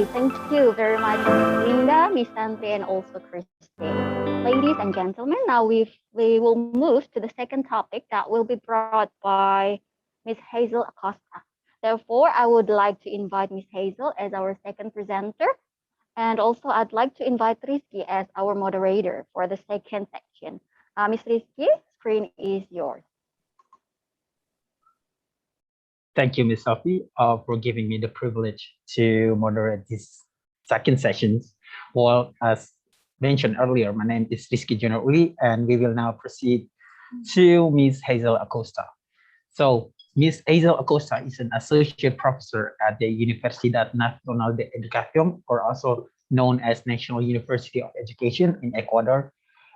Okay, thank you very much, Miss Linda, Miss Santi, and also Christine. Ladies and gentlemen, now we will move to the second topic that will be brought by Miss Hazel Acosta. Therefore, I would like to invite Miss Hazel as our second presenter, and also I'd like to invite Rizky as our moderator for the second section. Miss Rizky, screen is yours. Thank you, Ms. Sophie, for giving me the privilege to moderate this second session. Well, as mentioned earlier, my name is Rizky Junaruli, and we will now proceed to Ms. Hazel Acosta. So, Ms. Hazel Acosta is an associate professor at the Universidad Nacional de Educación, or also known as National University of Education in Ecuador,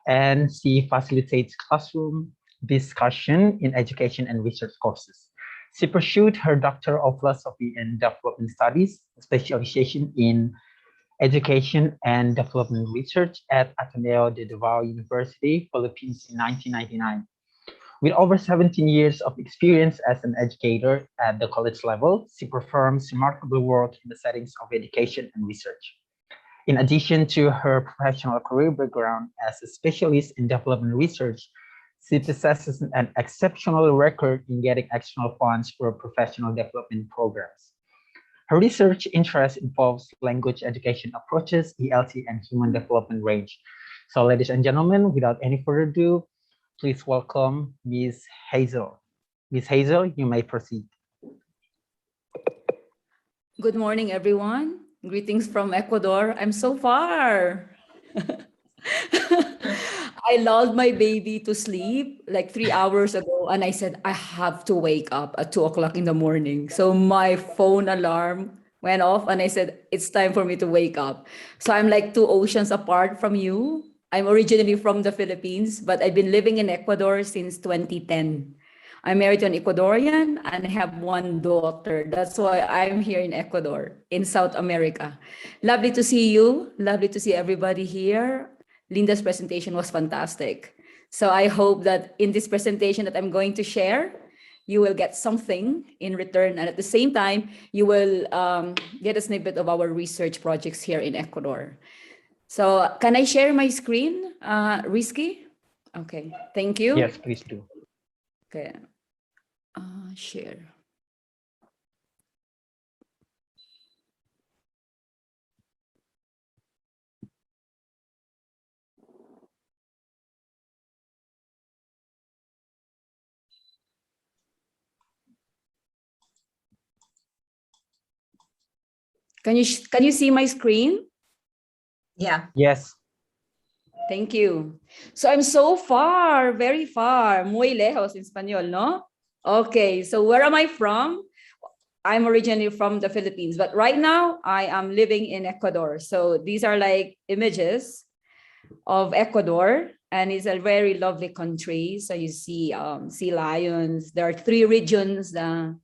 and she facilitates classroom discussion in education and research courses. She pursued her Doctor of Philosophy and Development Studies, specialization in Education and Development Research at Ateneo de Davao University, Philippines in 1999. With over 17 years of experience as an educator at the college level, she performs remarkable work in the settings of education and research. In addition to her professional career background as a specialist in development research, she possesses an exceptional record in getting external funds for professional development programs. Her research interest involves language education approaches, ELT, and human development range. So, ladies and gentlemen, without any further ado, please welcome Ms. Hazel. Ms. Hazel, you may proceed. Good morning, everyone. Greetings from Ecuador. I'm so far. I lulled my baby to sleep like 3 hours ago, and I said, I have to wake up at 2 o'clock in the morning. So my phone alarm went off, and I said, it's time for me to wake up. So I'm like 2 oceans apart from you. I'm originally from the Philippines, but I've been living in Ecuador since 2010. I'm married to an Ecuadorian and I have one daughter. That's why I'm here in Ecuador, in South America. Lovely to see you. Lovely to see everybody here. Linda's presentation was fantastic. So I hope that in this presentation that I'm going to share, you will get something in return. And at the same time, you will get a snippet of our research projects here in Ecuador. So can I share my screen, Rizky? Okay, thank you. Yes, please do. Okay, share. Can you see my screen? Yeah. Yes. Thank you. So I'm so far, very far, muy lejos in Spanish, no? Okay, so where am I from? I'm originally from the Philippines, but right now I am living in Ecuador. So these are like images of Ecuador, and it's a very lovely country. So you see sea lions. There are 3 regions, the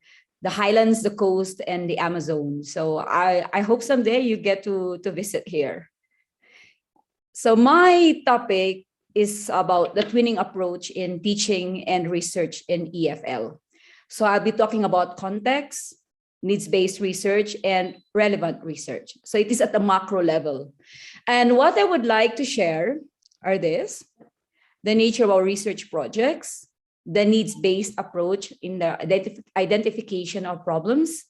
highlands, the coast, and the Amazon. So I hope someday you get to visit here. So my topic is about the twinning approach in teaching and research in EFL. So I'll be talking about context, needs-based research, and relevant research. So it is at the macro level. And what I would like to share are this: the nature of our research projects, the needs-based approach in the identification of problems,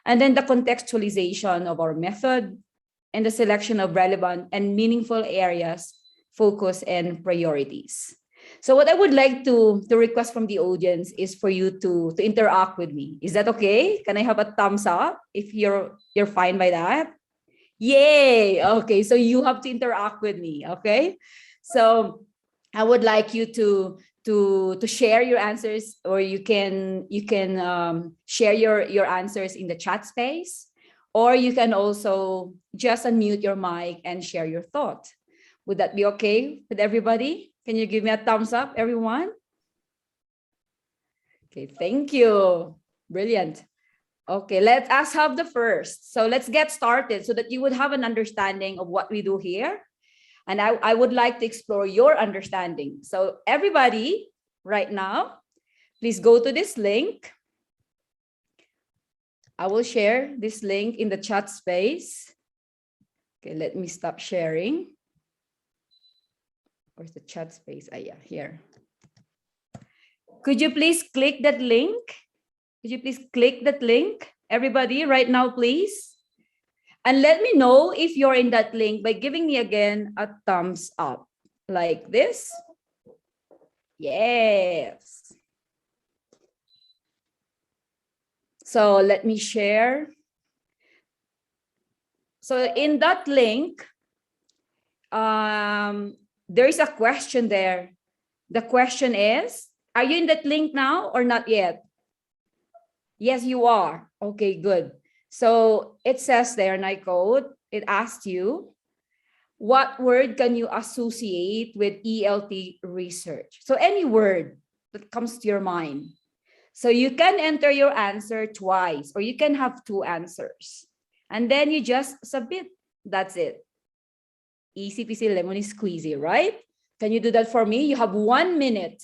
and then the contextualization of our method, and the selection of relevant and meaningful areas, focus, and priorities. So what I would like to request from the audience is for you to interact with me. Is that okay? Can I have a thumbs up if you're fine by that? Yay! Okay, so you have to interact with me, okay? So I would like you to share your answers, or you can share your answers in the chat space. Or you can also just unmute your mic and share your thought. Would that be okay with everybody? Can you give me a thumbs up, everyone? Okay, thank you. Brilliant. Okay, let us have the first. So let's get started so that you would have an understanding of what we do here. And I would like to explore your understanding. So everybody, right now, please go to this link. I will share this link in the chat space. Okay, let me stop sharing. Where's the chat space? Ah, yeah, here. Could you please click that link? Could you please click that link? Everybody right now, please. And let me know if you're in that link by giving me again a thumbs up like this. Yes. So let me share. So in that link, there is a question there. The question is, are you in that link now or not yet? Yes, you are. Okay, good. So it says there, and I quote, it asked you, what word can you associate with ELT research? So any word that comes to your mind. So you can enter your answer twice, or you can have two answers. And then you just submit. That's it. Easy peasy lemon squeezy, right? Can you do that for me? You have 1 minute.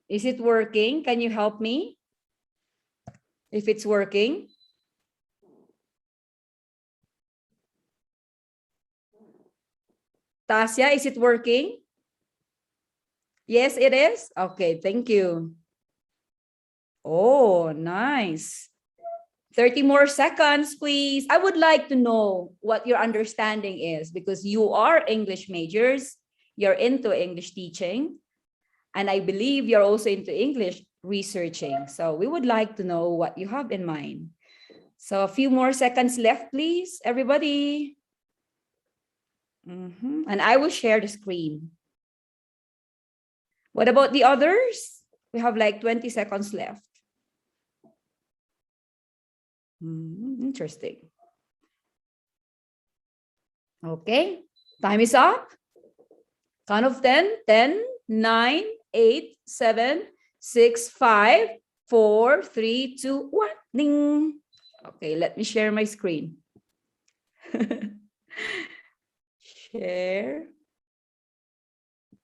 Is it working? Can you help me? If it's working. Tasya, is it working? Yes, it is? Okay, thank you. Oh, nice. 30 more seconds, please. I would like to know what your understanding is because you are English majors. You're into English teaching. And I believe you're also into English researching. So we would like to know what you have in mind. So a few more seconds left, please, everybody. And I will share the screen. What about the others? We have like 20 seconds left. Interesting. Okay, time is up. Count of 10, 10, 9, 8, 7, 6, 5, 4, 3, 2, 1. Ding. Okay, let me share my screen. Share.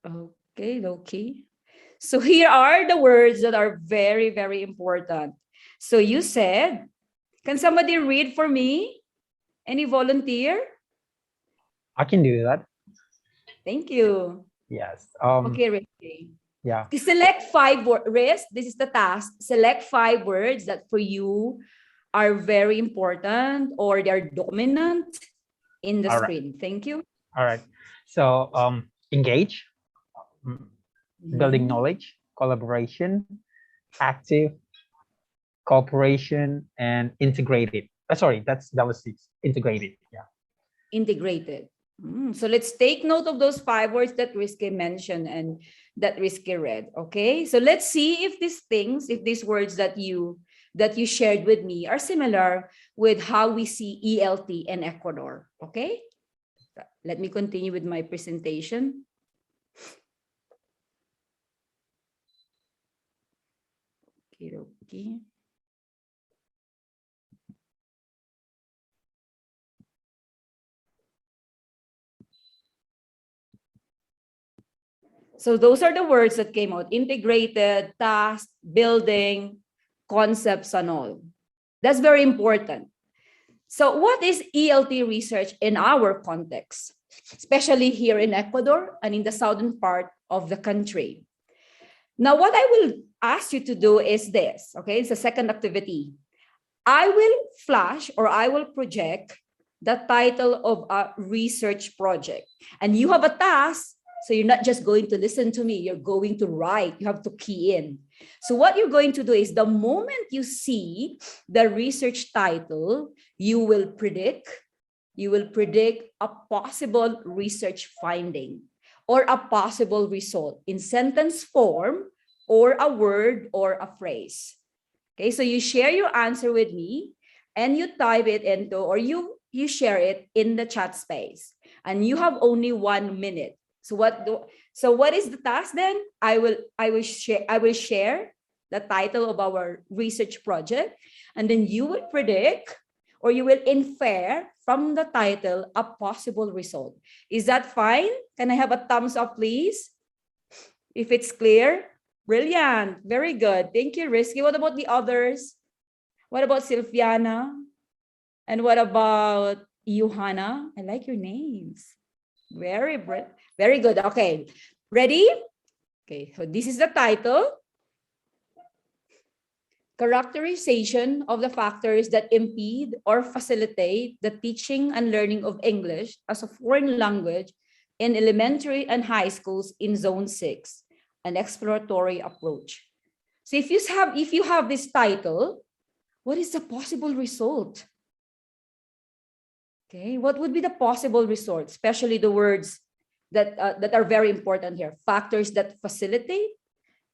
Okay, okay. So here are the words that are very, very important. So you said, can somebody read for me? Any volunteer? I can do that. Thank you. Yes. Okay, Ricky. Yeah. Select 5 words. This is the task. Select 5 words that for you are very important or they're dominant in the screen. Thank you. All right. So engage, building knowledge, collaboration, active, cooperation, and integrated. Sorry, that was 6. Integrated. Yeah. Integrated. So let's take note of those 5 words that Risky mentioned and that Risky read. Okay. So let's see if these things, if these words that you shared with me are similar with how we see ELT in Ecuador. Okay. Let me continue with my presentation. Okay. So those are the words that came out: integrated, task, building, concepts, and all. That's very important. So what is ELT research in our context, especially here in Ecuador and in the southern part of the country? Now, what I will ask you to do is this, okay? It's a second activity. I will flash or I will project the title of a research project. And you have a task, so you're not just going to listen to me, you're going to write, you have to key in. So what you're going to do is the moment you see the research title, you will predict a possible research finding or a possible result in sentence form or a word or a phrase. Okay, so you share your answer with me and you type it into, or you share it in the chat space, and you have only 1 minute. So what is the task then? I will share the title of our research project, and then you will predict or you will infer from the title a possible result. Is that fine? Can I have a thumbs up, please? If it's clear, brilliant, very good. Thank you, Risky. What about the others? What about Silviana? And what about Johanna? I like your names. Very good. Okay, ready? Okay, so this is the title. Characterization of the factors that impede or facilitate the teaching and learning of English as a foreign language in elementary and high schools in Zone 6, an exploratory approach. So if you have this title, what is the possible result? Okay, what would be the possible result, especially the words that are very important here, factors that facilitate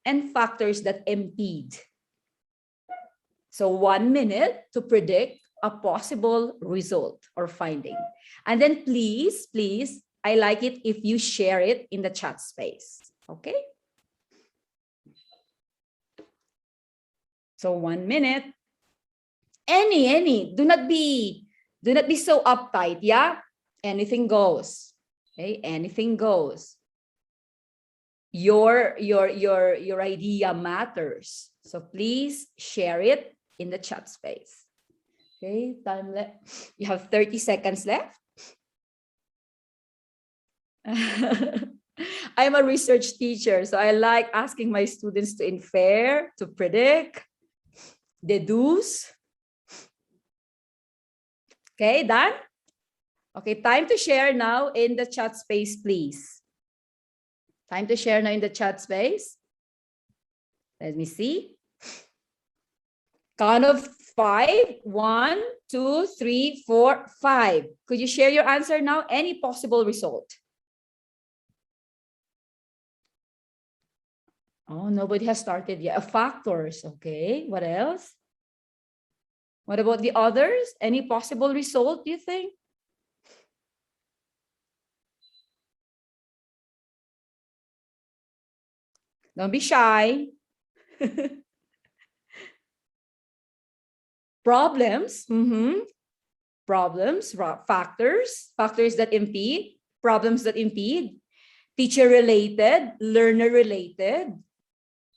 and factors that impede. So 1 minute to predict a possible result or finding. And then please, I like it if you share it in the chat space, okay? So 1 minute, any, do not be so uptight, yeah? Anything goes, okay? Anything goes. Your idea matters. So please share it in the chat space. Okay, time left. You have 30 seconds left. I'm a research teacher, so I like asking my students to infer, to predict, deduce. Okay, done? Okay, time to share now in the chat space, please. Time to share now in the chat space. Let me see. Count of 5. 1, 2, 3, 4, 5. Could you share your answer now? Any possible result? Oh, nobody has started yet. Factors. Okay. What else? What about the others? Any possible result, do you think? Don't be shy. Problems. Problems, factors that impede, problems that impede, teacher-related, learner-related,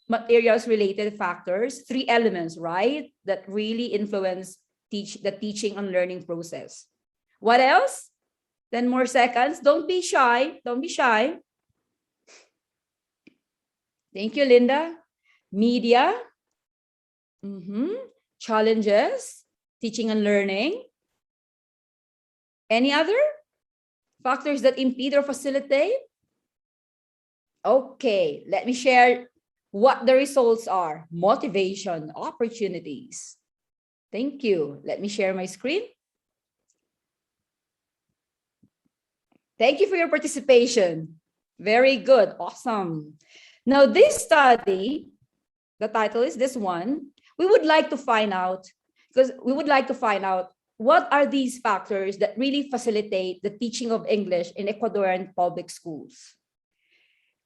materials-related factors, 3 elements, right? That really influence the teaching and learning process. What else? 10 more seconds. Don't be shy. Don't be shy. Thank you, Linda. Media. Challenges, teaching and learning. Any other factors that impede or facilitate? Okay, let me share what the results are. Motivation, opportunities. Thank you. Let me share my screen. Thank you for your participation. Very good. Awesome. Now, this study, the title is this one. We would like to find out, what are these factors that really facilitate the teaching of English in Ecuadorian public schools.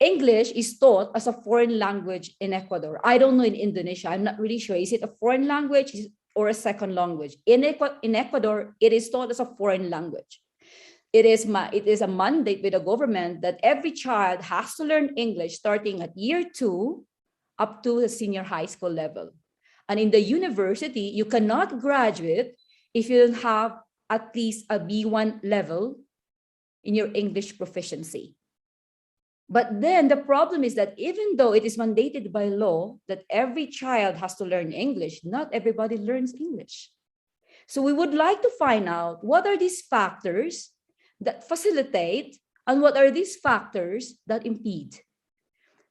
English is taught as a foreign language in Ecuador. I don't know in Indonesia. I'm not really sure. Is it a foreign language or a second language? In Ecuador, it is taught as a foreign language. It is a mandate with the government that every child has to learn English starting at year 2 up to the senior high school level. And in the university, you cannot graduate if you don't have at least a B1 level in your English proficiency. But then the problem is that even though it is mandated by law that every child has to learn English, not everybody learns English. So we would like to find out what are these factors that facilitate and what are these factors that impede.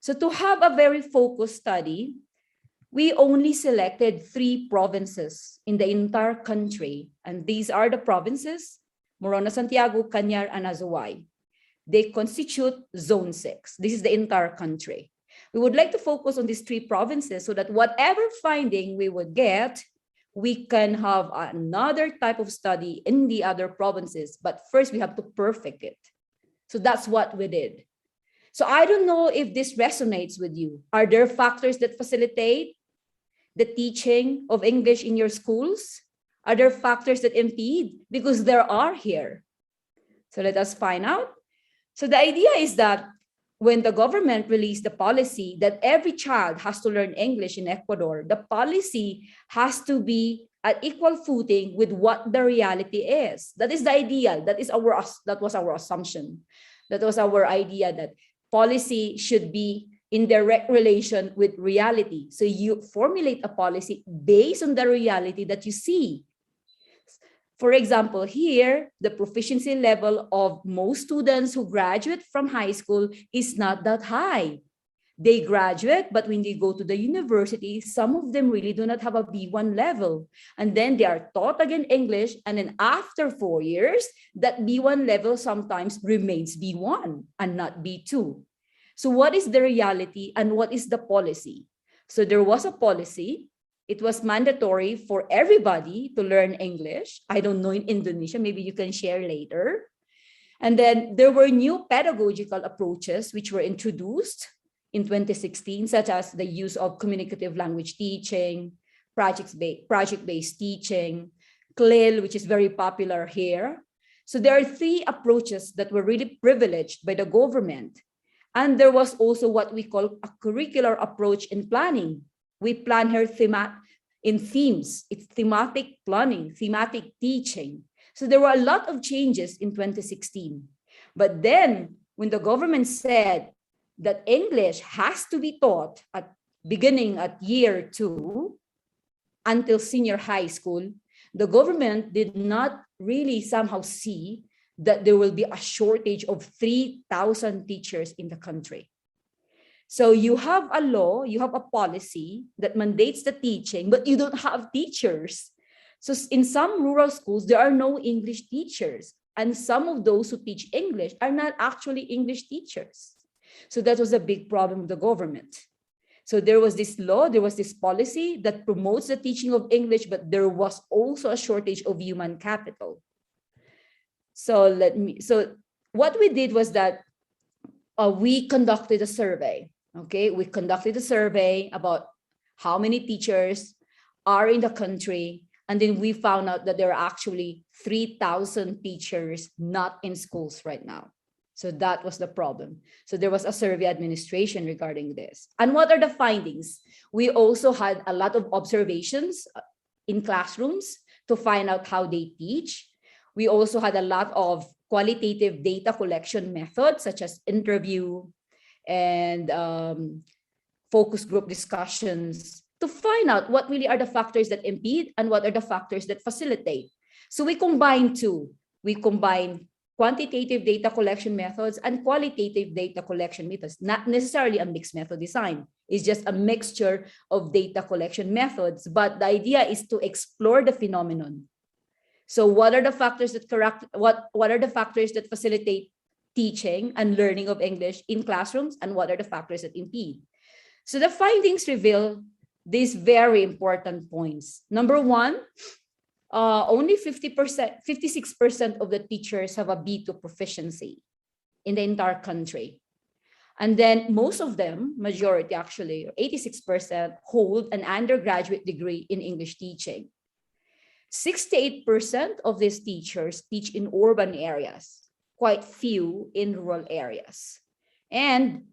So to have a very focused study, we only selected 3 provinces in the entire country. And these are the provinces, Morona, Santiago, Cañar, and Azuay. They constitute Zone 6. This is the entire country. We would like to focus on these 3 provinces so that whatever finding we would get, we can have another type of study in the other provinces. But first, we have to perfect it. So that's what we did. So I don't know if this resonates with you. Are there factors that facilitate the teaching of English in your schools? Are there factors that impede? Because there are here. So let us find out. So the idea is that when the government released the policy that every child has to learn English in Ecuador, the policy has to be at equal footing with what the reality is. That is the ideal. That was our assumption. That was our idea, that policy should be in direct relation with reality. So you formulate a policy based on the reality that you see. For example, here, the proficiency level of most students who graduate from high school is not that high. They graduate, but when they go to the university, some of them really do not have a B1 level. And then they are taught again English. And then after 4 years, that B1 level sometimes remains B1 and not B2. So what is the reality and what is the policy? So there was a policy. It was mandatory for everybody to learn English. I don't know in Indonesia, maybe you can share later. And then there were new pedagogical approaches which were introduced in 2016, such as the use of communicative language teaching, project-based teaching, CLIL, which is very popular here. So there are 3 approaches that were really privileged by the government. And there was also what we call a curricular approach in planning. We plan here in themes. It's thematic planning, thematic teaching. So there were a lot of changes in 2016. But then when the government said that English has to be taught beginning at year 2 until senior high school, the government did not really somehow see that there will be a shortage of 3,000 teachers in the country. So you have a law, you have a policy that mandates the teaching, but you don't have teachers. So in some rural schools, there are no English teachers. And some of those who teach English are not actually English teachers. So that was a big problem with the government. So there was this law, there was this policy that promotes the teaching of English, but there was also a shortage of human capital. So what we did was that we conducted a survey. Okay, we conducted a survey about how many teachers are in the country. And then we found out that there are actually 3,000 teachers not in schools right now. So that was the problem. So there was a survey administration regarding this. And what are the findings? We also had a lot of observations in classrooms to find out how they teach. We also had a lot of qualitative data collection methods, such as interview and focus group discussions, to find out what really are the factors that impede and what are the factors that facilitate. So we combine 2. We combine quantitative data collection methods and qualitative data collection methods, not necessarily a mixed method design. It's just a mixture of data collection methods, but the idea is to explore the phenomenon. So what are the factors that what are the factors that facilitate teaching and learning of English in classrooms, and what are the factors that impede? So the findings reveal these very important points. Number 1, only 56% of the teachers have a B2 proficiency in the entire country. And then most of them, majority actually, 86%, hold an undergraduate degree in English teaching. 68% of these teachers teach in urban areas, quite few in rural areas. And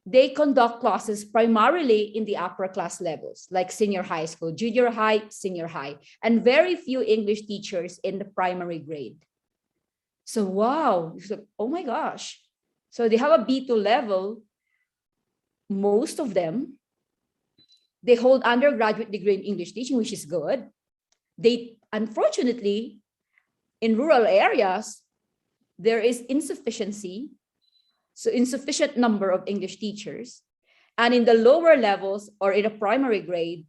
they conduct classes primarily in the upper class levels, like senior high school, junior high, senior high, and very few English teachers in the primary grade. So, wow, oh my gosh. So they have a B2 level. Most of them, they hold undergraduate degree in English teaching, which is good. They, unfortunately, in rural areas, there is insufficiency. So insufficient number of English teachers. And in the lower levels or in a primary grade,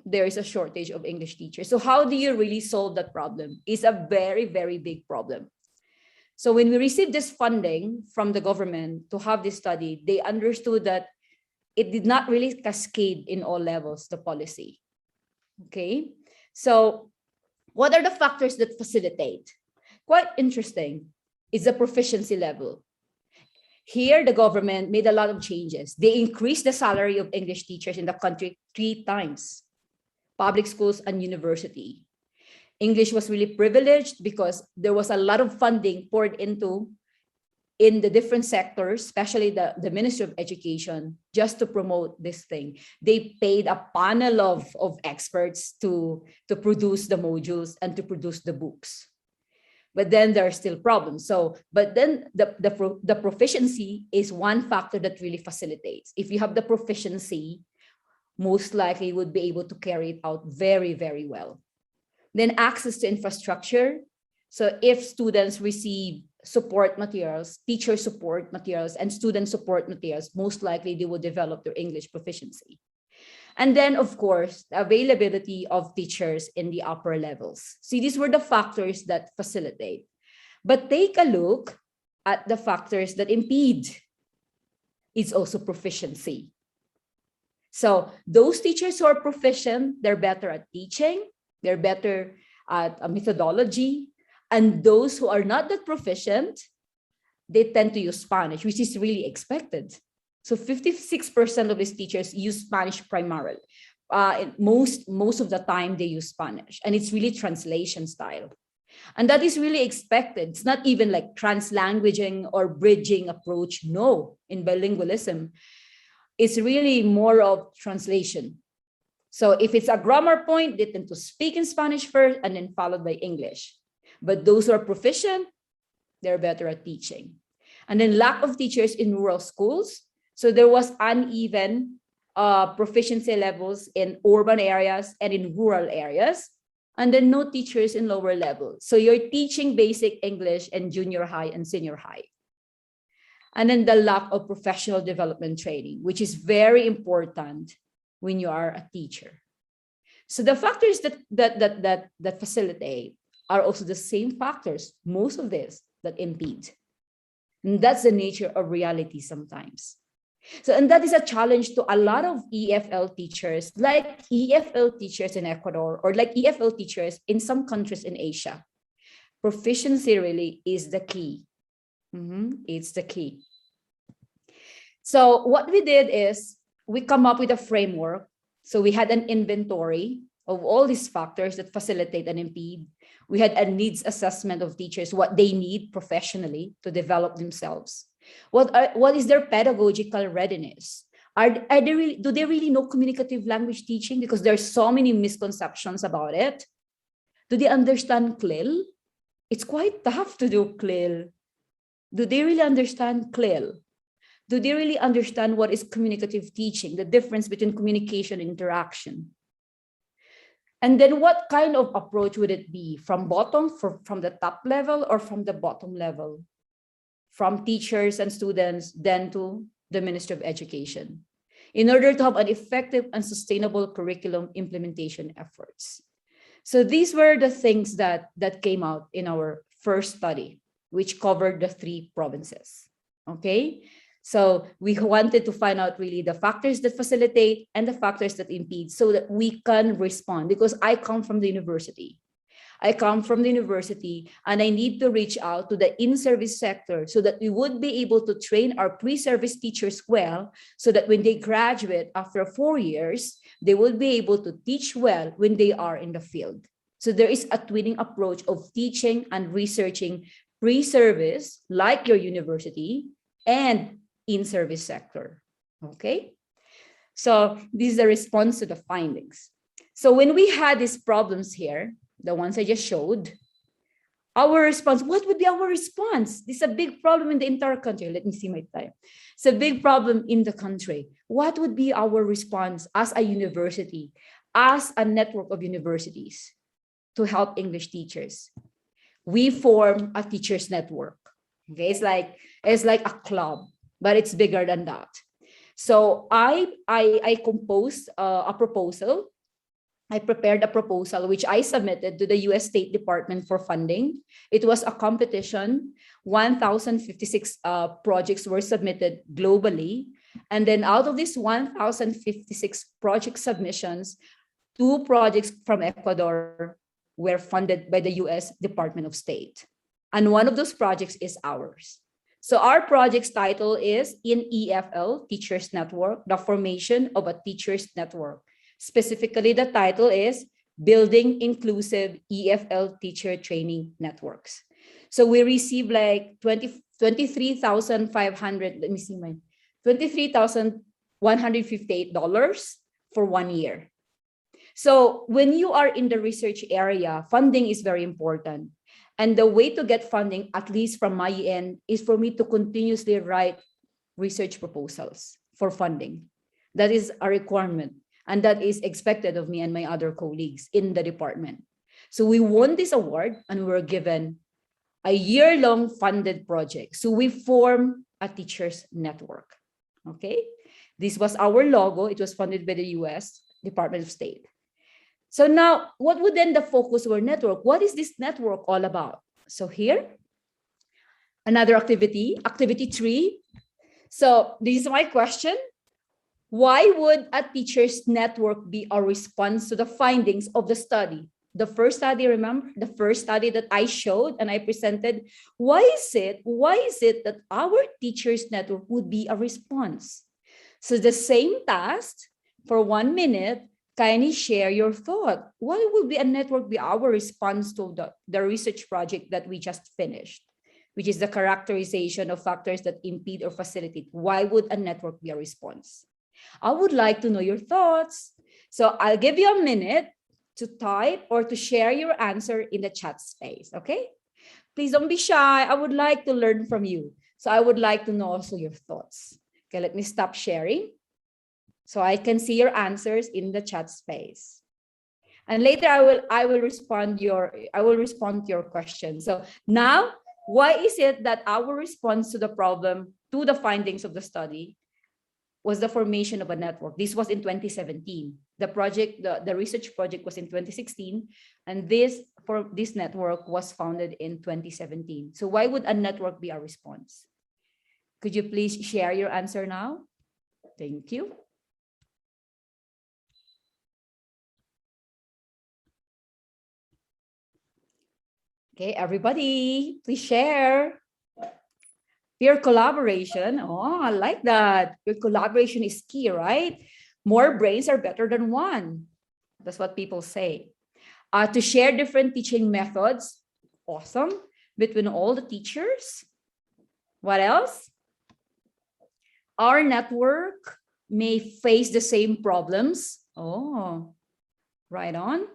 there is a shortage of English teachers. So how do you really solve that problem? It's a very, very big problem. So when we received this funding from the government to have this study, they understood that it did not really cascade in all levels, the policy. Okay, so what are the factors that facilitate? Quite interesting is the proficiency level. Here, the government made a lot of changes. They increased the salary of English teachers in the country 3 times, public schools and university. English was really privileged because there was a lot of funding poured into in the different sectors, especially the Ministry of Education, just to promote this thing. They paid a panel of experts to produce the modules and to produce the books. But then there are still problems. So, but then the proficiency is one factor that really facilitates. If you have the proficiency, most likely you would be able to carry it out very, very well. Then access to infrastructure. So if students receive support materials, teacher support materials, and student support materials, most likely they will develop their English proficiency. And then, of course, the availability of teachers in the upper levels. See, these were the factors that facilitate. But take a look at the factors that impede. It's also proficiency. So those teachers who are proficient, they're better at teaching, they're better at a methodology. And those who are not that proficient, they tend to use Spanish, which is really expected. So 56% of these teachers use Spanish primarily. Most of the time they use Spanish, and it's really translation style. And that is really expected. It's not even like translanguaging or bridging approach. No, in bilingualism, it's really more of translation. So if it's a grammar point, they tend to speak in Spanish first and then followed by English. But those who are proficient, they're better at teaching. And then lack of teachers in rural schools. So there was uneven proficiency levels in urban areas and in rural areas. And then no teachers in lower levels. So you're teaching basic English in junior high and senior high. And then the lack of professional development training, which is very important when you are a teacher. So the factors that facilitate are also the same factors, most of this, that impede. And that's the nature of reality sometimes. So, and that is a challenge to a lot of EFL teachers, like EFL teachers in Ecuador, or like EFL teachers in some countries in Asia. Proficiency really is the key. It's the key. So what we did is we come up with a framework. So we had an inventory of all these factors that facilitate and impede. We had a needs assessment of teachers, what they need professionally to develop themselves. What is their pedagogical readiness? Do they really know communicative language teaching? Because there are so many misconceptions about it. Do they understand CLIL? It's quite tough to do CLIL. Do they really understand CLIL? Do they really understand what is communicative teaching, the difference between communication and interaction? And then what kind of approach would it be? From the top level or from the bottom level? From teachers and students, then to the Ministry of Education, in order to have an effective and sustainable curriculum implementation efforts. So these were the things that came out in our first study, which covered the 3 provinces. Okay. So we wanted to find out really the factors that facilitate and the factors that impede so that we can respond, because I come from the university. And I need to reach out to the in-service sector so that we would be able to train our pre-service teachers well, so that when they graduate after 4 years, they will be able to teach well when they are in the field. So there is a twinning approach of teaching and researching pre-service, like your university, and in-service sector. Okay. So this is the response to the findings. So when we had these problems here, the ones I just showed, our response, what would be our response? This is a big problem in the entire country. Let me see my time. It's a big problem in the country. What would be our response as a university, as a network of universities to help English teachers? We form a teachers network. Okay, it's like a club, but it's bigger than that. So I composed a proposal. I prepared a proposal, which I submitted to the US State Department for funding. It was a competition. 1,056 projects were submitted globally. And then out of these 1,056 project submissions, 2 projects from Ecuador were funded by the US Department of State. And one of those projects is ours. So our project's title is In EFL Teachers Network, the formation of a teachers network. Specifically, the title is building inclusive EFL teacher training networks. So we received like 23,500, let me see mine, $23,158 for 1 year. So when you are in the research area, funding is very important. And the way to get funding, at least from my end, is for me to continuously write research proposals for funding. That is a requirement. And that is expected of me and my other colleagues in the department. So we won this award and we were given a year-long funded project. So we formed a teachers network. Okay. This was our logo. It was funded by the US Department of State. So now, what would then the focus of our network? What is this network all about? So here, another activity, activity 3. So this is my question. Why would a teachers network be a response to the findings of the study? The first study, remember? The first study that I showed and I presented. Why is it that our teachers network would be a response? So the same task for 1 minute, kindly share your thought. Why would be a network be our response to the research project that we just finished, which is the characterization of factors that impede or facilitate? Why would a network be a response? I would like to know your thoughts. So I'll give you a minute to type or to share your answer in the chat space, okay? Please don't be shy. I would like to learn from you. So I would like to know also your thoughts. Okay, let me stop sharing so I can see your answers in the chat space. And later I will respond to your question. So now, why is it that our response to the problem, to the findings of the study, was the formation of a network? This was in 2017. The project, the research project was in 2016, and this network was founded in 2017. So why would a network be a response? Could you please share your answer now? Thank you. Okay, everybody, please share. Peer collaboration. Oh, I like that. Peer collaboration is key, right? More brains are better than one. That's what people say. To share different teaching methods. Awesome. Between all the teachers. What else? Our network may face the same problems. Oh, right on.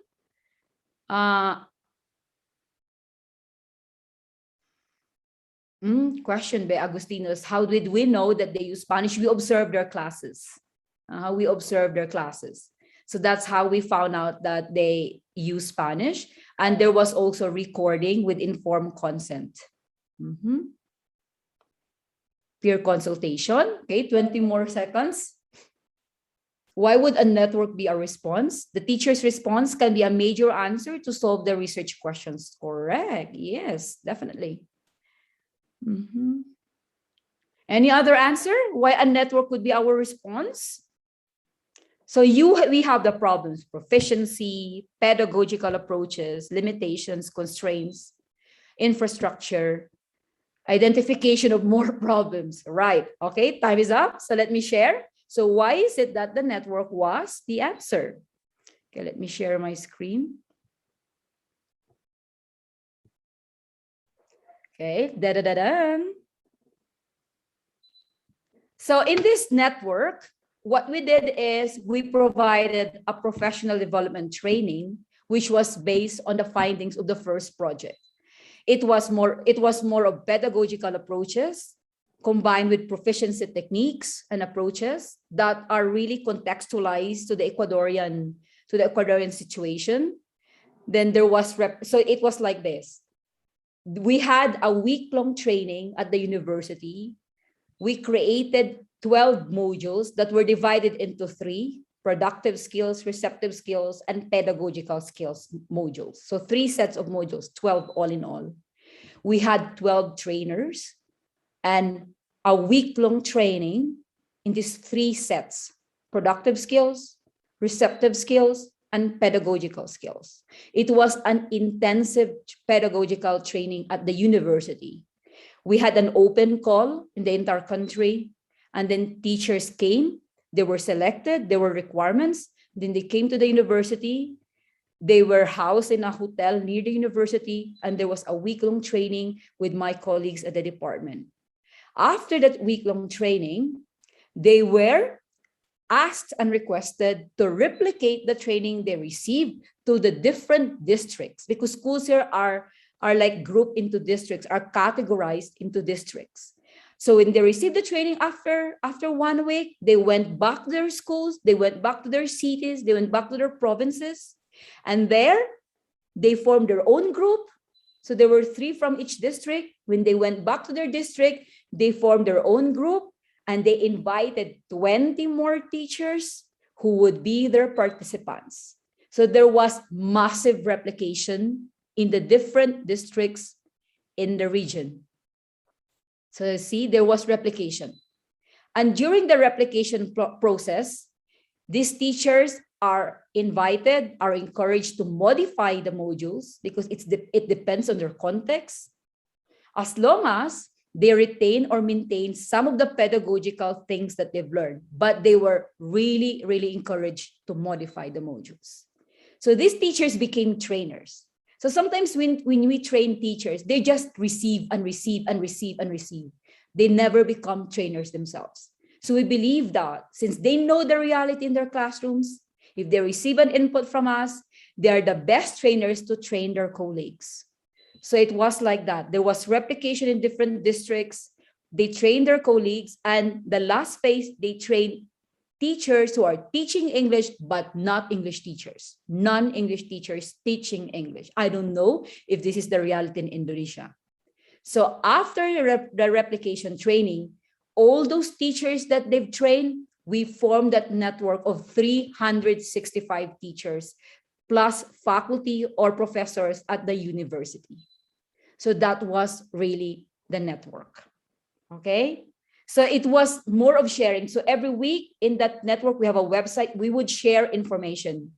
Question by Agustinos. How did we know that they use Spanish? We observed their classes. We observed their classes. So that's how we found out that they use Spanish. And there was also recording with informed consent. Peer consultation. Okay, 20 more seconds. Why would a network be a response? The teacher's response can be a major answer to solve the research questions. Correct. Yes, definitely. Any other answer? Why a network would be our response? So we have the problems: proficiency, pedagogical approaches, limitations, constraints, infrastructure, identification of more problems. Right. Okay, time is up. So let me share. So why is it that the network was the answer? Okay, let me share my screen. Okay, So in this network, what we did is we provided a professional development training, which was based on the findings of the first project. It was more of pedagogical approaches combined with proficiency techniques and approaches that are really contextualized to the Ecuadorian situation. Then there was so it was like this. We had a week-long training at the university. We created 12 modules that were divided into 3: productive skills, receptive skills, and pedagogical skills modules. So 3 sets of modules, 12 all in all. We had 12 trainers and a week-long training in these 3 sets: productive skills, receptive skills, and pedagogical skills. It was an intensive pedagogical training at the university. We had an open call in the entire country, and then teachers came, they were selected, there were requirements, then they came to the university, They were housed in a hotel near the university, and there was a week-long training with my colleagues at the department. After that week-long training, they were asked and requested to replicate the training they received to the different districts, because schools here are like grouped into districts, are categorized into districts. So when they received the training after 1 week, they went back to their schools, they went back to their cities, they went back to their provinces, and there they formed their own group. So there were 3 from each district. When they went back to their district, they formed their own group, and they invited 20 more teachers who would be their participants. So there was massive replication in the different districts in the region. So you see, there was replication. And during the replication process, these teachers are invited, are encouraged to modify the modules, because it depends on their context, as long as they retain or maintain some of the pedagogical things that they've learned. But they were really, really encouraged to modify the modules. So these teachers became trainers. So sometimes when we train teachers, they just receive and receive and receive and receive. They never become trainers themselves. So we believe that since they know the reality in their classrooms, if they receive an input from us, they are the best trainers to train their colleagues. So it was like that. There was replication in different districts. They trained their colleagues, and the last phase, they trained teachers who are teaching English, but not English teachers, non-English teachers teaching English. I don't know if this is the reality in Indonesia. So after the replication training, all those teachers that they've trained, we formed that network of 365 teachers plus faculty or professors at the university. So that was really the network. Okay. So it was more of sharing. So every week in that network, we have a website. We would share information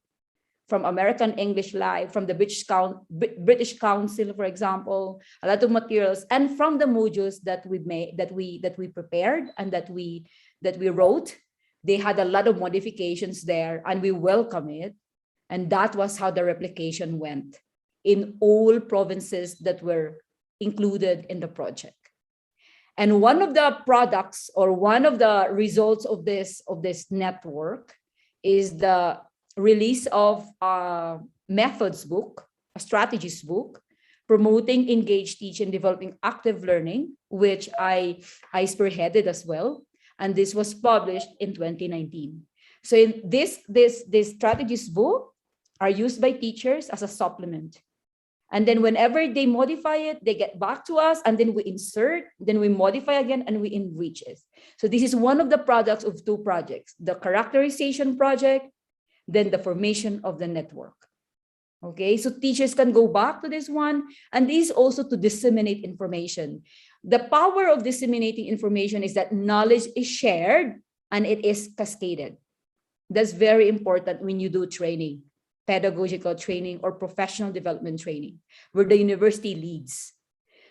from American English Live, from the British Council, for example, a lot of materials, and from the modules that we made, that we prepared and that we wrote. They had a lot of modifications there, and we welcome it. And that was how the replication went in all provinces that were included in the project. And one of the products, or one of the results of this network, is the release of a methods book, a strategies book, promoting engaged teaching, developing active learning, which I spearheaded as well. And this was published in 2019. So in this strategies book are used by teachers as a supplement. And then whenever they modify it, they get back to us, and then we insert, then we modify again, and we enrich it. So this is one of the products of 2 projects, the characterization project, then the formation of the network. Okay, so teachers can go back to this one, and this is also to disseminate information. The power of disseminating information is that knowledge is shared and it is cascaded. That's very important when you do training, pedagogical training or professional development training, where the university leads.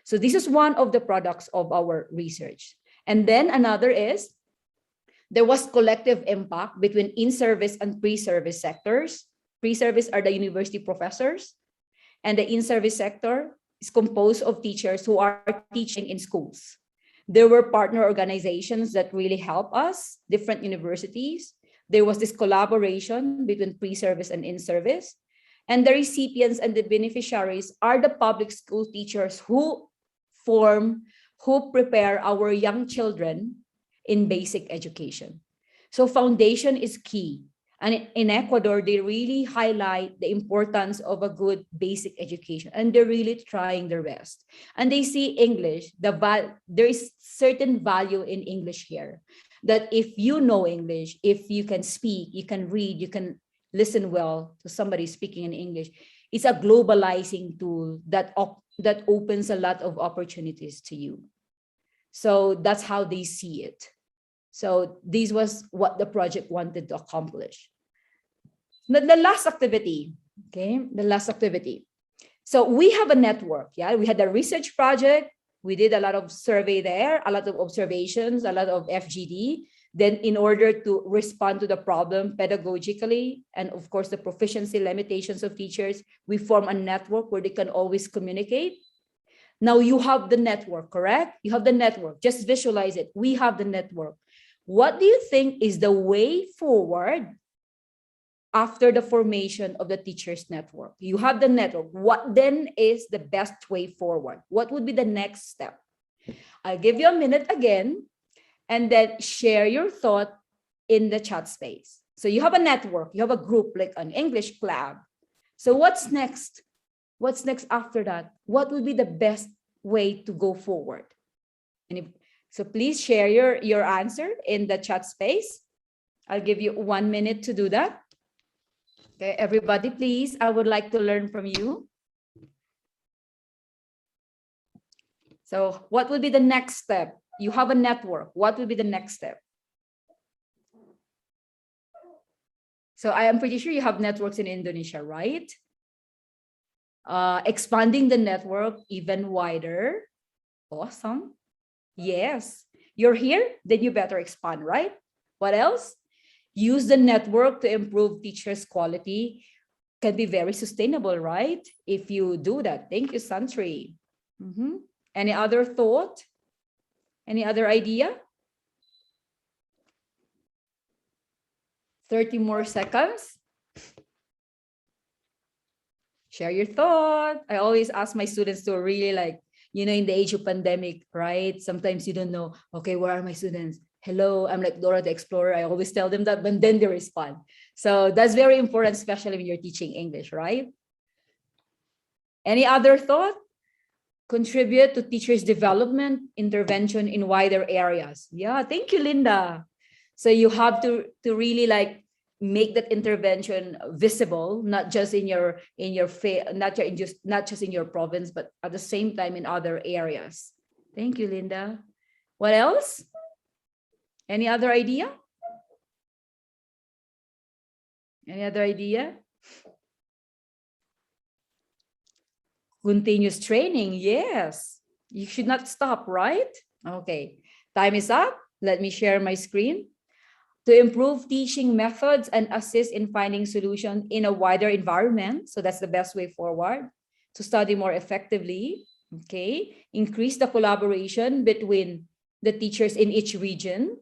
So this is one of the products of our research. And then another is, there was collective impact between in-service and pre-service sectors. Pre-service are the university professors, and the in-service sector is composed of teachers who are teaching in schools. There were partner organizations that really help us, different universities. There was this collaboration between pre-service and in-service. And the recipients and the beneficiaries are the public school teachers who prepare our young children in basic education. So foundation is key. And in Ecuador, they really highlight the importance of a good basic education, and they're really trying their best. And they see English, there is certain value in English here, that if you know English, if you can speak, you can read, you can listen well to somebody speaking in English, it's a globalizing tool that opens a lot of opportunities to you. So that's how they see it. So this was what the project wanted to accomplish. The last activity, okay, the last activity. So we have a network, yeah, we had a research project. We did a lot of survey there, a lot of observations, a lot of FGD. Then in order to respond to the problem pedagogically, and of course the proficiency limitations of teachers, we form a network where they can always communicate. Now you have the network, correct? You have the network. Just visualize it. We have the network. What do you think is the way forward after the formation of the teachers network? You have the network. What then is the best way forward? What would be the next step? I'll give you a minute again, and then share your thought in the chat space. So you have a network, you have a group like an English club. So what's next? What's next after that? What will be the best way to go forward? So please share your answer in the chat space. I'll give you 1 minute to do that. Okay, everybody, please, I would like to learn from you. So what will be the next step? You have a network. What will be the next step? So I am pretty sure you have networks in Indonesia, right? Expanding the network even wider. Awesome. Yes. You're here, then you better expand, right? What else? Use the network to improve teachers' quality. Can be very sustainable, right? If you do that. Thank you, Santri. Any other thought? Any other idea? 30 more seconds. Share your thought. I always ask my students to really in the age of pandemic, right? Sometimes you don't know, okay, where are my students? Hello, I'm like Dora the Explorer. I always tell them that, but then they respond. So that's very important, especially when you're teaching English, right? Any other thought? Contribute to teachers' development, intervention in wider areas. Yeah, thank you, Linda. So you have to really make that intervention visible, not just in your not just in your province, but at the same time in other areas. Thank you, Linda. What else? Any other idea? Any other idea? Continuous training, yes. You should not stop, right? Okay, time is up. Let me share my screen. To improve teaching methods and assist in finding solutions in a wider environment. So that's the best way forward. To study more effectively, okay? Increase the collaboration between the teachers in each region.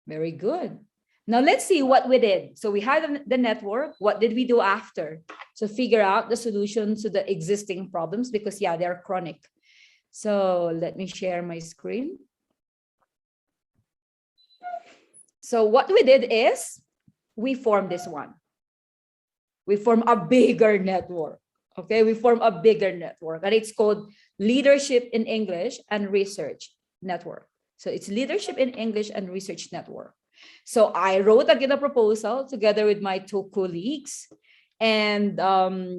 Very good. Now let's see what we did. So we had the network. What did we do after? So figure out the solutions to the existing problems because yeah, they're chronic. So let me share my screen. So what we did is we formed this one. We form a bigger network. Okay, we form a bigger network and it's called Leadership in English and Research Network. So it's Leadership in English and Research Network. So I wrote again a proposal together with my two colleagues. And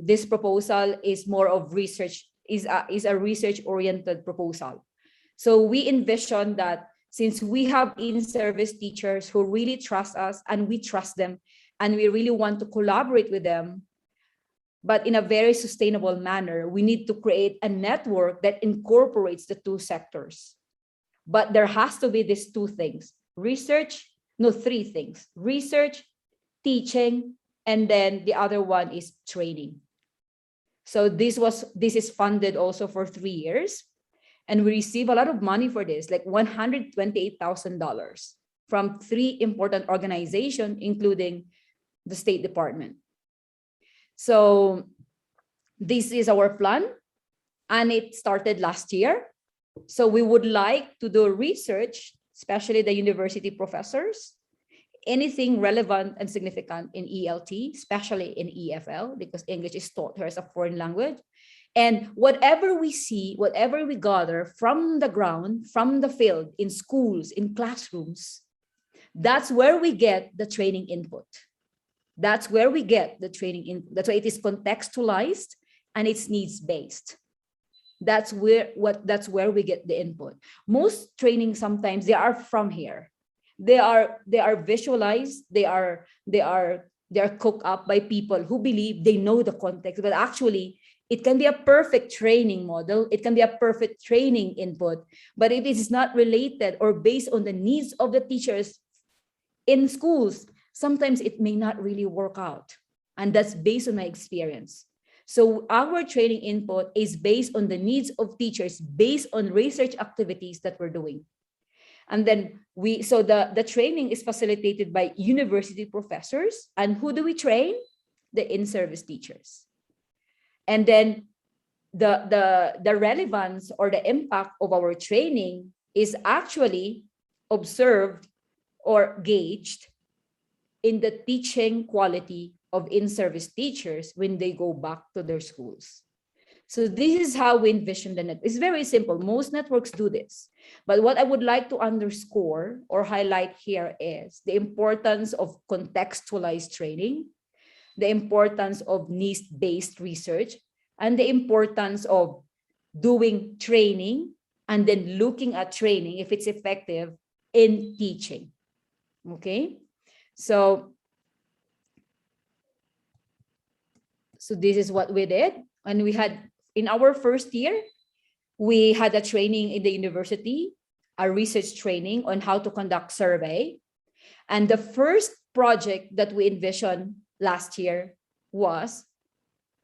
this proposal is more of research, is a research-oriented proposal. So we envision that since we have in-service teachers who really trust us and we trust them and we really want to collaborate with them, but in a very sustainable manner, we need to create a network that incorporates the two sectors. But there has to be these two things, three things, research, teaching, and then the other one is training. So this is funded also for 3 years. And we receive a lot of money for this, like $128,000 from 3 important organizations, including the State Department. So this is our plan, and it started last year. So we would like to do research, especially the university professors, anything relevant and significant in ELT, especially in EFL, because English is taught here as a foreign language. And whatever we see, whatever we gather from the ground, from the field, in schools, in classrooms, that's where we get the training input. That's where we get the training input. That's why it is contextualized and it's needs-based. That's where we get the input. Most training sometimes they are from here. They are visualized, they are cooked up by people who believe they know the context, but actually it can be a perfect training model, it can be a perfect training input, but if it is not related or based on the needs of the teachers in schools, sometimes it may not really work out. And that's based on my experience. So our training input is based on the needs of teachers, based on research activities that we're doing. And then the training is facilitated by university professors. And who do we train? The in-service teachers. And then the relevance or the impact of our training is actually observed or gauged in the teaching quality of in-service teachers when they go back to their schools. So this is how we envision the net. It's very simple. Most networks do this. But what I would like to underscore or highlight here is the importance of contextualized training, the importance of needs-based research, and the importance of doing training and then looking at training, if it's effective, in teaching. Okay? So this is what we did. And we had, in our first year, we had a training in the university, a research training on how to conduct survey. And the first project that we envisioned last year was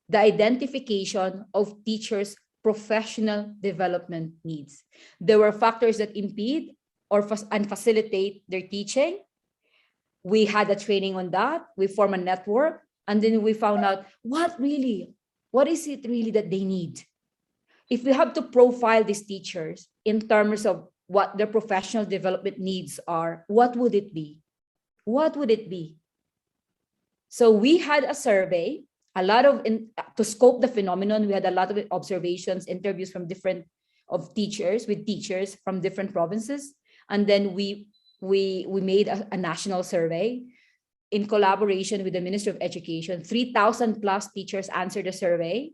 the identification of teachers' professional development needs. There were factors that impede and facilitate their teaching. We had a training on that. We formed a network. And then we found out what is it really that they need? If we have to profile these teachers in terms of what their professional development needs are, what would it be? What would it be? So we had a survey, to scope the phenomenon. We had a lot of observations, interviews from with teachers from different provinces. And then we made a national survey in collaboration with the Ministry of Education. 3,000 plus teachers answered the survey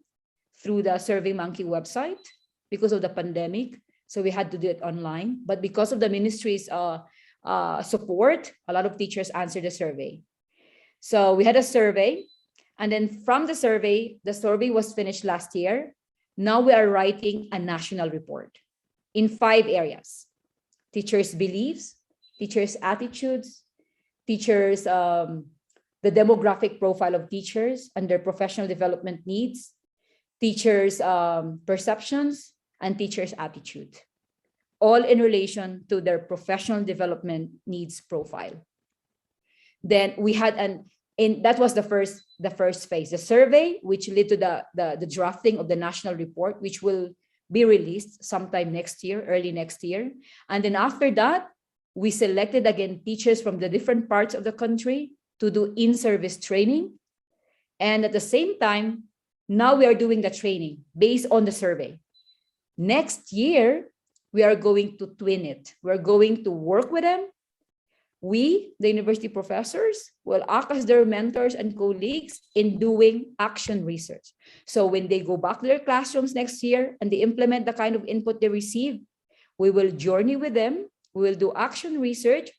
through the SurveyMonkey website because of the pandemic. So we had to do it online. But because of the ministry's support, a lot of teachers answered the survey. So we had a survey. And then from the survey was finished last year. Now we are writing a national report in 5 areas: teachers' beliefs, teachers' attitudes, teachers, the demographic profile of teachers and their professional development needs, teachers' perceptions, and teachers' attitude, all in relation to their professional development needs profile. Then we had that was the first phase, the survey, which led to the drafting of the national report, which will be released sometime next year, early next year. And then after that, we selected again teachers from the different parts of the country to do in-service training. And at the same time, now we are doing the training based on the survey. Next year, we are going to twin it. We're going to work with them. We, the university professors, will act as their mentors and colleagues in doing action research. So when they go back to their classrooms next year and they implement the kind of input they receive, we will journey with them. We will do action research,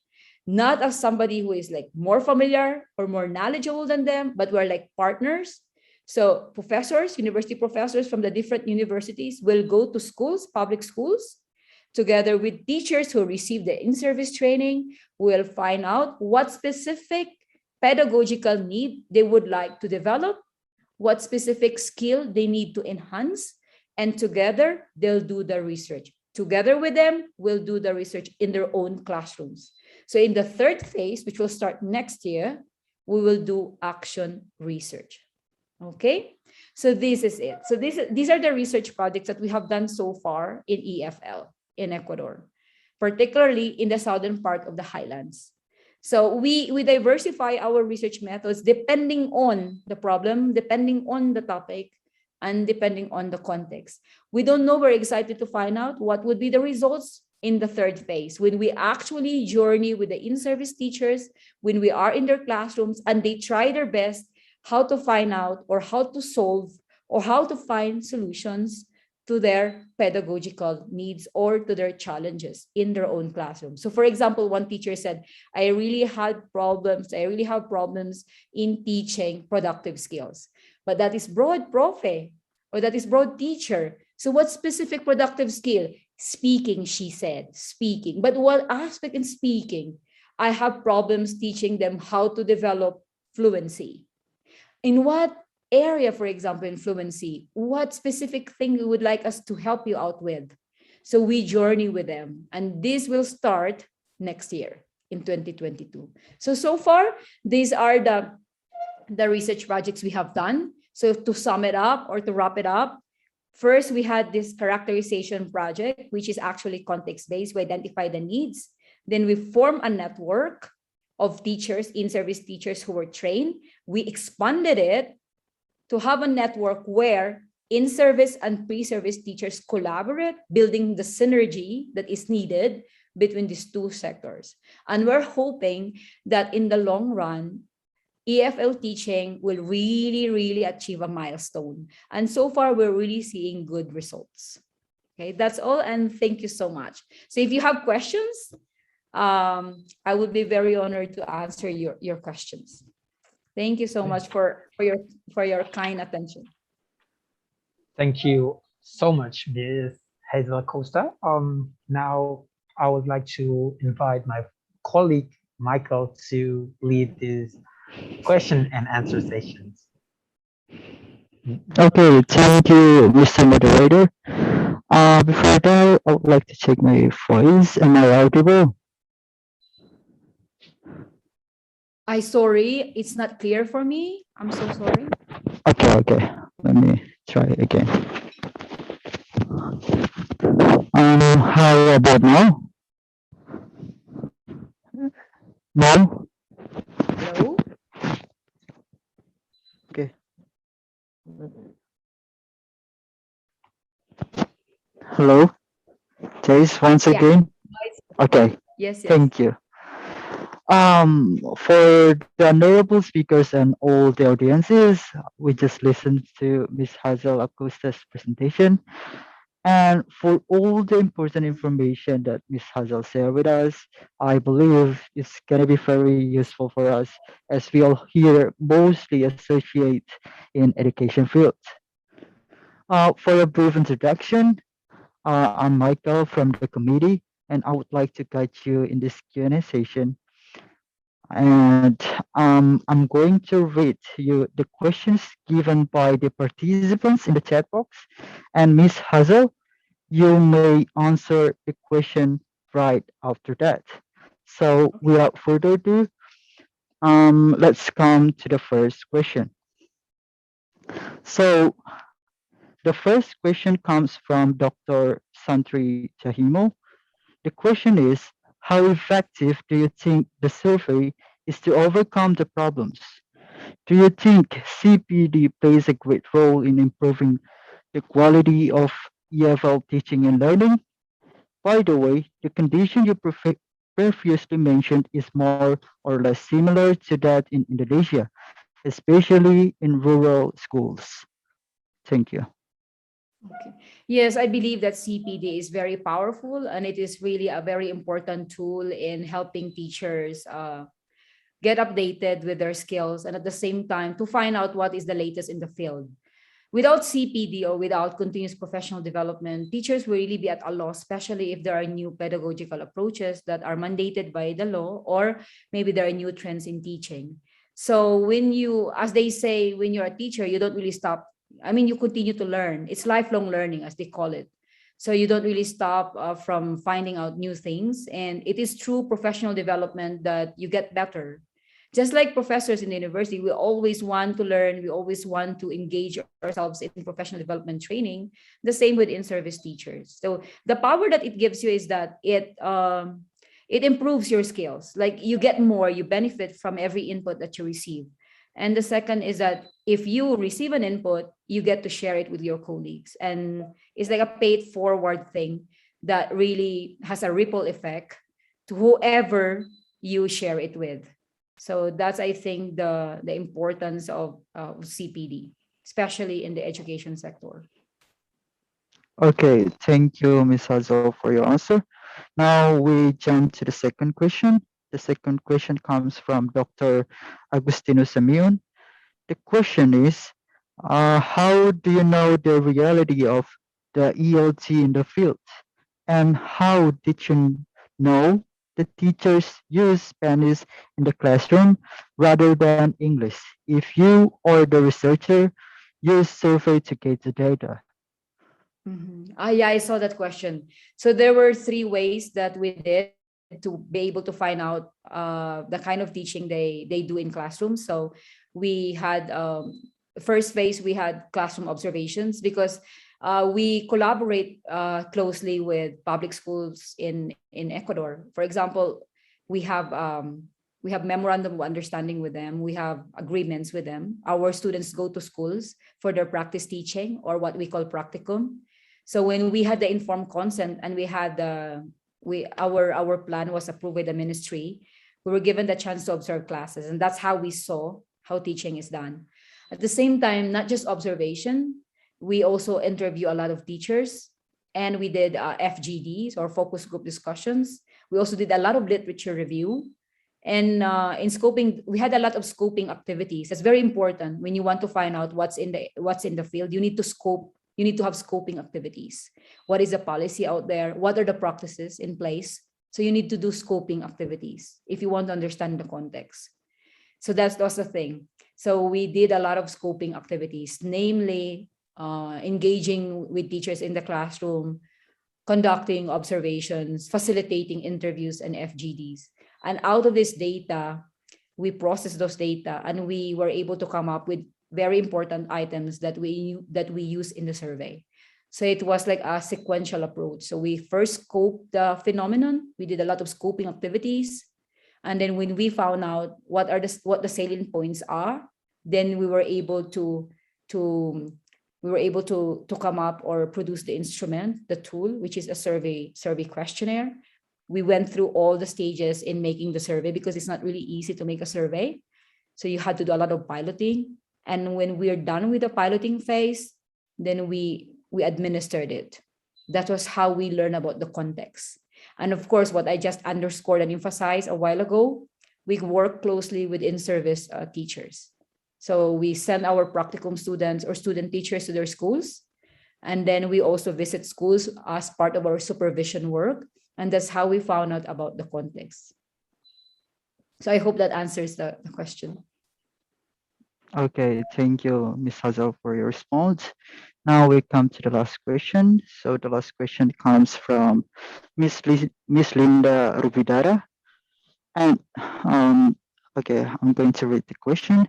not as somebody who is like more familiar or more knowledgeable than them, but we're like partners. So professors, university professors from the different universities will go to schools, public schools, together with teachers who receive the in-service training. We'll find out what specific pedagogical need they would like to develop, what specific skill they need to enhance, and together they'll do the research. Together with them, we'll do the research in their own classrooms. So in the third phase, which will start next year, we will do action research. Okay, so this is it. So these are the research projects that we have done so far in EFL in Ecuador, particularly in the southern part of the highlands. So we diversify our research methods depending on the problem, depending on the topic, and depending on the context. We don't know. We're excited to find out what would be the results in the third phase, when we actually journey with the in-service teachers, when we are in their classrooms and they try their best how to find out or how to solve or how to find solutions to their pedagogical needs or to their challenges in their own classroom. So for example, one teacher said, I really have problems in teaching productive skills, but that is broad profe, or that is broad teacher. So what specific productive skill? Speaking, she said, speaking. But what aspect in speaking? I have problems teaching them how to develop fluency. In what area, for example, in fluency, what specific thing you would like us to help you out with? So we journey with them, and this will start next year in 2022. So far, these are the research projects we have done. So to sum it up or to wrap it up, first, we had this characterization project, which is actually context-based. We identify the needs. Then we form a network of teachers, in-service teachers who were trained. We expanded it to have a network where in-service and pre-service teachers collaborate, building the synergy that is needed between these two sectors. And we're hoping that in the long run, EFL teaching will really, really achieve a milestone. And so far, we're really seeing good results. Okay, that's all. And thank you so much. So if you have questions, I would be very honored to answer your questions. Thank you so much for your kind attention. Thank you so much, Ms. Hazel Acosta. Now I would like to invite my colleague Michael to lead this question and answer sessions. Okay, thank you, Mr. Moderator. Before that, I would like to check my voice. Am I audible? Sorry, it's not clear for me. I'm so sorry. Okay. Let me try again. How about now? No? Hello? Okay. Hello? Chase, once Yeah. again? Okay, Yes. thank you. For the honorable speakers and all the audiences, we just listened to Ms. Hazel Acosta's presentation. And for all the important information that Ms. Hazel shared with us, I believe it's going to be very useful for us as we all here mostly associate in education field. For a brief introduction, I'm Michael from the committee, and I would like to guide you in this Q&A session. And I'm going to read you the questions given by the participants in the chat box. And Ms. Hazel, you may answer the question right after that. So without further ado, let's come to the first question. So the first question comes from Dr. Santri Chahimo. The question is, how effective do you think the survey is to overcome the problems? Do you think CPD plays a great role in improving the quality of EFL teaching and learning? By the way, the condition you previously mentioned is more or less similar to that in Indonesia, especially in rural schools. Thank you. Okay. Yes, I believe that CPD is very powerful, and it is really a very important tool in helping teachers get updated with their skills, and at the same time to find out what is the latest in the field. Without CPD or without continuous professional development, teachers will really be at a loss, especially if there are new pedagogical approaches that are mandated by the law, or maybe there are new trends in teaching. So when you, as they say, when you're a teacher, you don't really stop. I mean, you continue to learn. It's lifelong learning, as they call it. So you don't really stop from finding out new things. And it is through professional development that you get better. Just like professors in the university, we always want to learn. We always want to engage ourselves in professional development training. The same with in-service teachers. So the power that it gives you is that it improves your skills. Like you get more, you benefit from every input that you receive. And the second is that if you receive an input, you get to share it with your colleagues. And it's like a paid forward thing that really has a ripple effect to whoever you share it with. So that's, I think, the importance of CPD, especially in the education sector. Okay, thank you, Ms. Hazel, for your answer. Now we jump to the second question. The second question comes from Dr. Agustino Samion. The question is, how do you know the reality of the ELT in the field? And how did you know the teachers use Spanish in the classroom rather than English? If you or the researcher use survey to get the data. Yeah, I saw that question. So there were three ways that we did to be able to find out the kind of teaching they do in classrooms. So we had first phase, we had classroom observations because we collaborate closely with public schools in Ecuador. For example, we have um, we have memorandum of understanding with them. We have agreements with them. Our students go to schools for their practice teaching, or what we call practicum. So when we had the informed consent and we had the we our plan was approved by the ministry, we were given the chance to observe classes, and that's how we saw how teaching is done. At the same time, not just observation, we also interview a lot of teachers, and we did FGDs, or focus group discussions. We also did a lot of literature review, and in scoping, we had a lot of scoping activities. That's very important when you want to find out what's in the field. You need to scope. You need to have scoping activities. What is the policy out there? What are the practices in place? So you need to do scoping activities if you want to understand the context. So that's the thing. So we did a lot of scoping activities, namely engaging with teachers in the classroom, conducting observations, facilitating interviews and FGDs. And out of this data, we processed those data, and we were able to come up with very important items that we use in the survey. So it was like a sequential approach. So we first scoped the phenomenon. We did a lot of scoping activities. And then when we found out what the salient points are, then we were able to come up or produce the instrument, the tool, which is a survey questionnaire. We went through all the stages in making the survey, because it's not really easy to make a survey. So you had to do a lot of piloting. And when we're done with the piloting phase, then we administered it. That was how we learn about the context. And of course, what I just underscored and emphasized a while ago, we work closely with in-service teachers. So we send our practicum students or student teachers to their schools. And then we also visit schools as part of our supervision work. And that's how we found out about the context. So I hope that answers the question. Okay, thank you, Ms. Hazel, for your response. Now we come to the last question. So the last question comes from Miss Linda Rubidara. And okay, I'm going to read the question.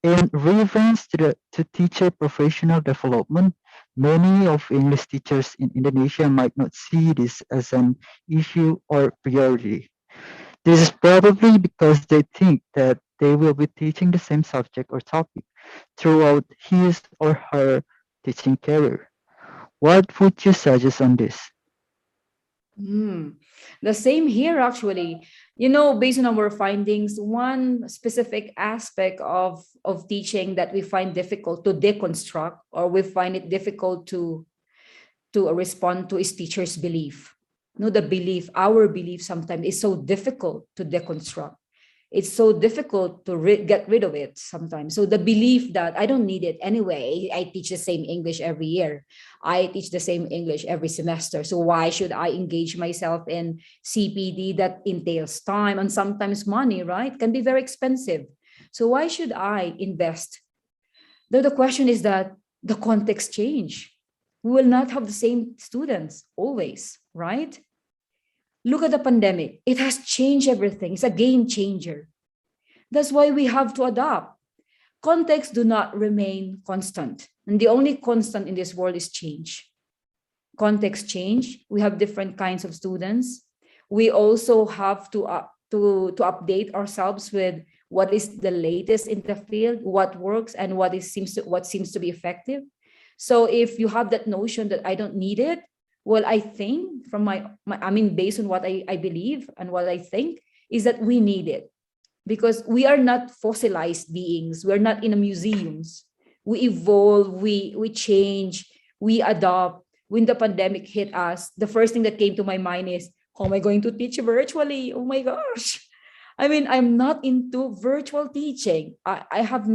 In reference to teacher professional development, many of English teachers in Indonesia might not see this as an issue or priority. This is probably because they think that they will be teaching the same subject or topic throughout his or her teaching career. What would you suggest on this? The same here, actually. Based on our findings, one specific aspect of teaching that we find difficult to deconstruct, or we find it difficult to respond to, is teachers' belief. Our belief sometimes is so difficult to deconstruct. It's so difficult to get rid of it sometimes. So the belief that I don't need it anyway, I teach the same English every year. I teach the same English every semester. So why should I engage myself in CPD that entails time and sometimes money, right? Can be very expensive. So why should I invest? The question is that the context change. We will not have the same students always, right? Look at the pandemic. It has changed everything. It's a game changer. That's why we have to adapt. Contexts do not remain constant. And the only constant in this world is change. Context change. We have different kinds of students. We also have to update ourselves with what is the latest in the field, what works, and what seems to be effective. So if you have that notion that I don't need it, well, I think based on what I believe and what I think, is that we need it, because we are not fossilized beings. We're not in a museums. We evolve, we change, we adopt. When the pandemic hit us, the first thing that came to my mind is, how am I going to teach virtually? Oh my gosh. I'm not into virtual teaching. I have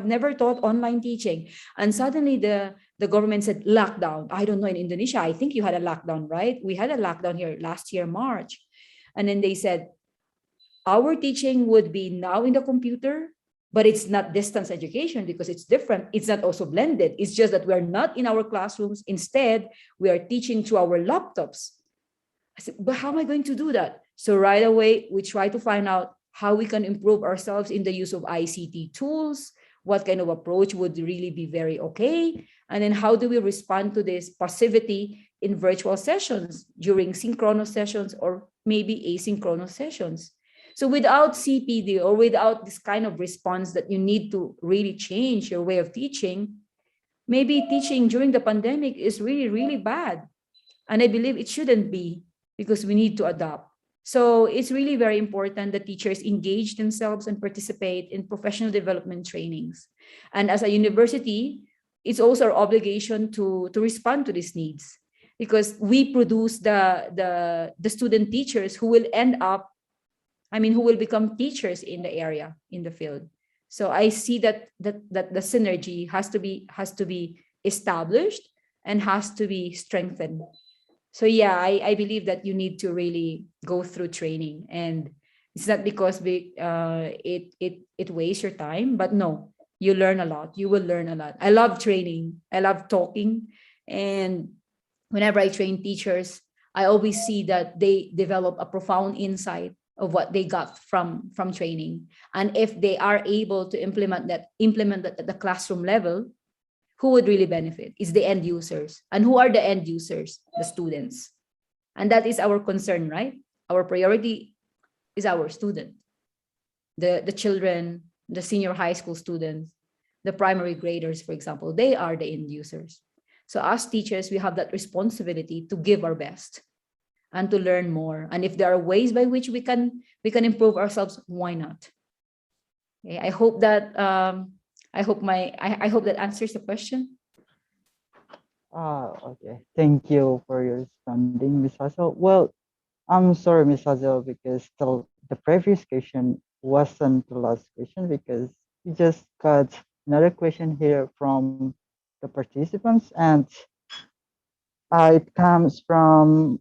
never taught online teaching. And suddenly the government said lockdown. I don't know, in Indonesia, I think you had a lockdown, right? We had a lockdown here last year, March. And then they said, our teaching would be now in the computer, but it's not distance education because it's different. It's not also blended. It's just that we're not in our classrooms. Instead, we are teaching through our laptops. I said, but how am I going to do that? So right away, we try to find out how we can improve ourselves in the use of ICT tools, what kind of approach would really be very okay, and then how do we respond to this passivity in virtual sessions during synchronous sessions or maybe asynchronous sessions. So without CPD or without this kind of response that you need to really change your way of teaching, maybe teaching during the pandemic is really, really bad. And I believe it shouldn't be because we need to adapt. So it's really very important that teachers engage themselves and participate in professional development trainings. And as a university, it's also our obligation to respond to these needs because we produce the student teachers who will end up, who will become teachers in the area, in the field. So I see that the synergy has to be established and has to be strengthened. So yeah, I believe that you need to really go through training, and it's not because it wastes your time, but no, you learn a lot. You will learn a lot. I love training. I love talking, and whenever I train teachers, I always see that they develop a profound insight of what they got from training, and if they are able to implement that at the classroom level, who would really benefit is the end users. And who are the end users? The students. And that is our concern, right? Our priority is our student, the children, the senior high school students, the primary graders, for example. They are the end users. So as teachers, we have that responsibility to give our best and to learn more. And if there are ways by which we can improve ourselves, why not? Okay, I hope that I hope that answers the question. Okay. Thank you for your responding, Miss Hazel. Well, I'm sorry, Miss Hazel, because the previous question wasn't the last question because we just got another question here from the participants, and it comes from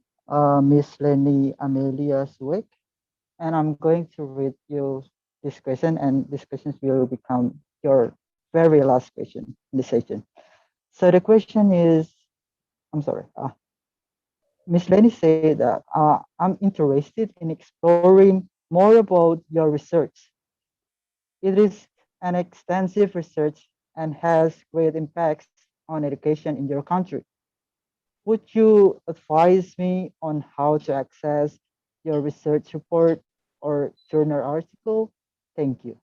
Miss Lenny Amelia Swick, and I'm going to read you this question, and this question will become your very last question in the session. So the question is, I'm sorry, Miss Lenny said that I'm interested in exploring more about your research. It is an extensive research and has great impacts on education in your country. Would you advise me on how to access your research report or journal article? Thank you.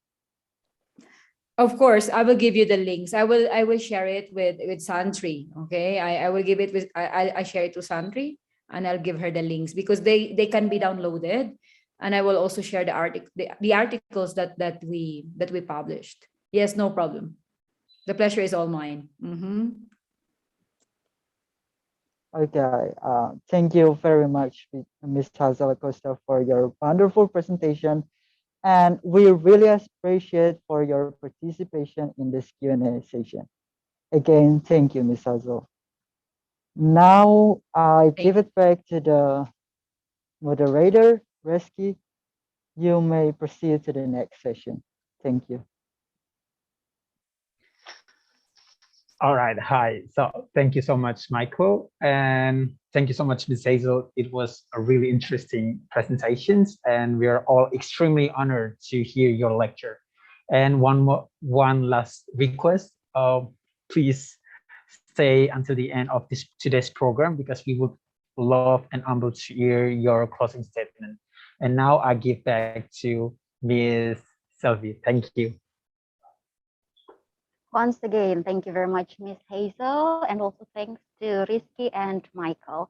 Of course, I will give you the links. I will share it with Santri. Okay, I will give it with I share it to Santri, and I'll give her the links because they can be downloaded, and I will also share the articles that we published. Yes, no problem. The pleasure is all mine. Okay, thank you very much, Ms. Hazel Acosta, for your wonderful presentation. And we really appreciate for your participation in this Q&A session. Again, thank you, Ms. Hazel. Now, I give it back to the moderator, Reski. You may proceed to the next session. Thank you. All right. Hi. So thank you so much, Michael. And thank you so much, Ms. Hazel. It was a really interesting presentations, and we are all extremely honored to hear your lecture. And one last request, please stay until the end of today's program because we would love and humble to hear your closing statement. And now I give back to Ms. Selvi. Thank you. Once again, thank you very much, Miss Hazel, and also thanks to Rizky and Michael.